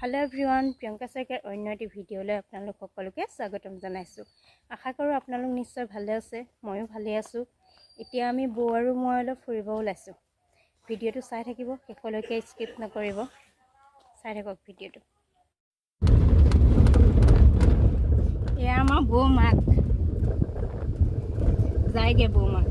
Hello everyone Priyanka शइकीयार अन्य eighty भिडिओले आपनालोक सकलोके स्वागतम जनाइछु। आशा करूँ आपनालोक निश्चय भाले आछे, मयो भाले आछु। एतिया आमी बौ आरु মই অলপ ফুৰিব ওলাইছো। ভিডিওটো চাই থাকিব, শেষলৈকে স্কিপ নকৰিব। চাই থাকক ভিডিওটো। এয়া আমাৰ বৌ মাক যায়গে বৌ মাক।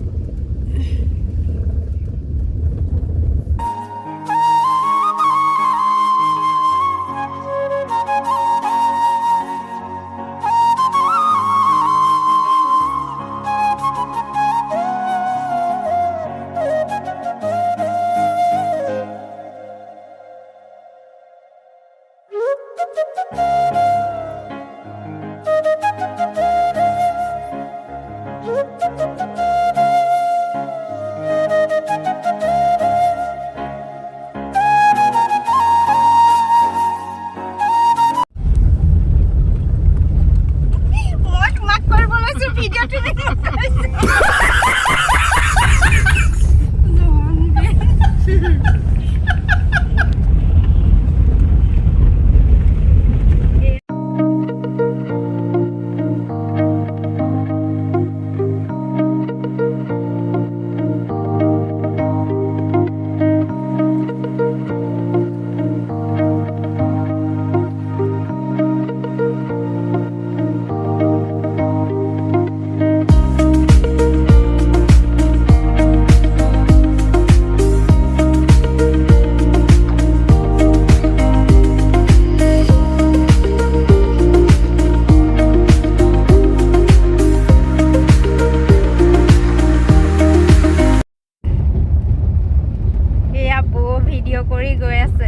ভিডিও কৰি গৈ আছে।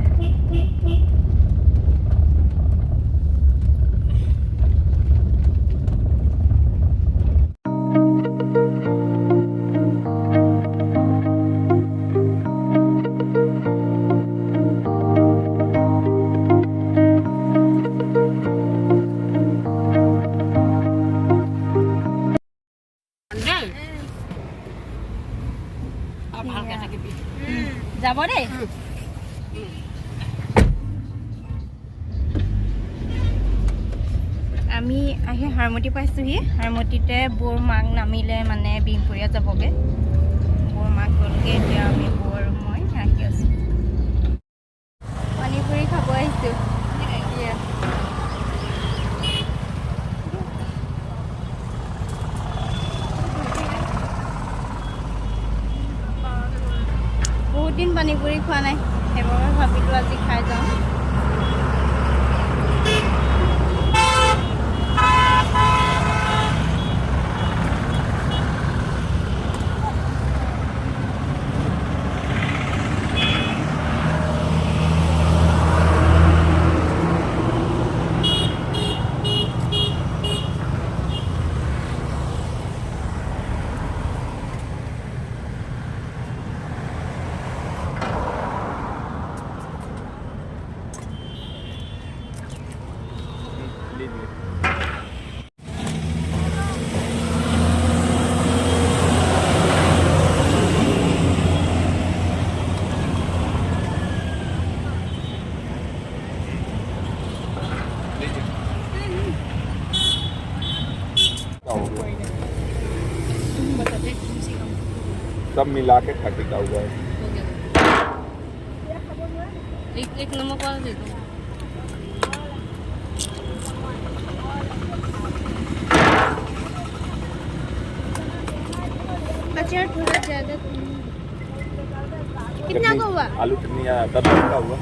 যাব দেই। আমি আহি হাৰমতি পাইছোহি। হাৰমতিতে বৌৰ মাক নামিলে মানে বিহপুৰীয়া যাবগে। বৌৰ মাক গ'লগে, এতিয়া আমি বৌ আৰু মই আহি আছো। পানীপুৰি খাব আহিছো। বহুত দিন পানীপুৰি খোৱা নাই, সেইবাবে ভাবিলো আজি খাই যাওঁ। सब मिला के 30 का हुआ है। एक नमक वाला दे दो। अचार थोड़ा ज्यादा। कितना का हुआ? आलू चटनी 10 का हुआ।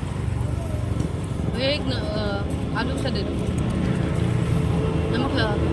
एक आलू सा दे दो, नमक लगा दो।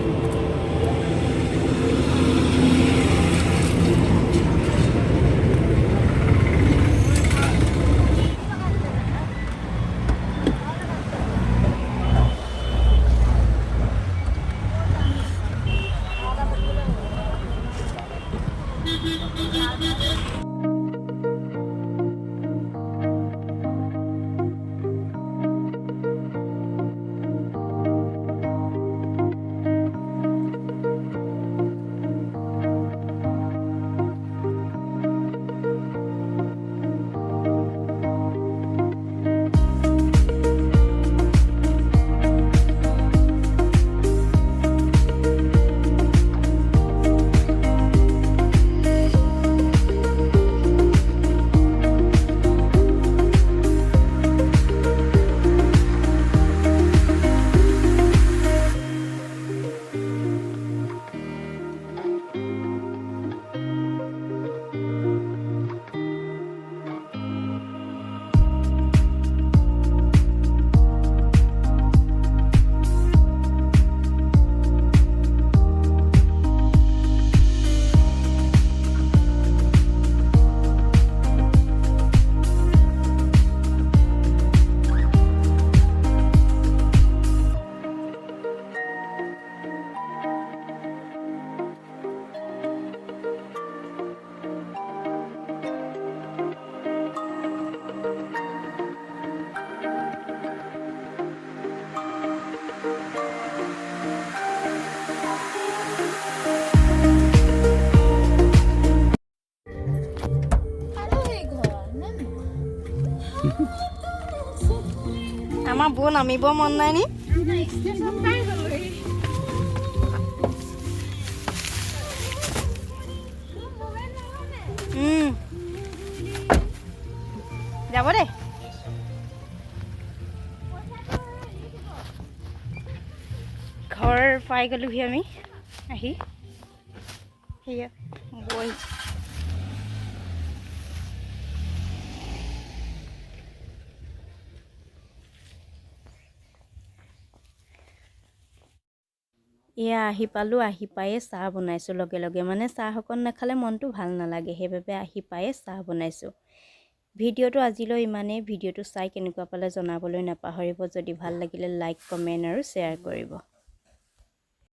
আমাৰ বৌ নামিব মন নাই নি যাব দে ঘৰ পাই গ'লোহি আমি আহি সেয়া বৈ এয়া আহি পালোঁ আহি পায়ে চাহ বনাইছোঁ লগে লগে মানে চাহ অকণ নাখালে মনটো ভাল নালাগে সেইবাবে আহি পায়ে চাহ বনাইছোঁ ভিডিঅ'টো আজিলৈ ইমানেই ভিডিঅ'টো চাই কেনেকুৱা পালে জনাবলৈ নাপাহৰিব যদি ভাল লাগিলে লাইক কমেণ্ট আৰু শ্বেয়াৰ কৰিব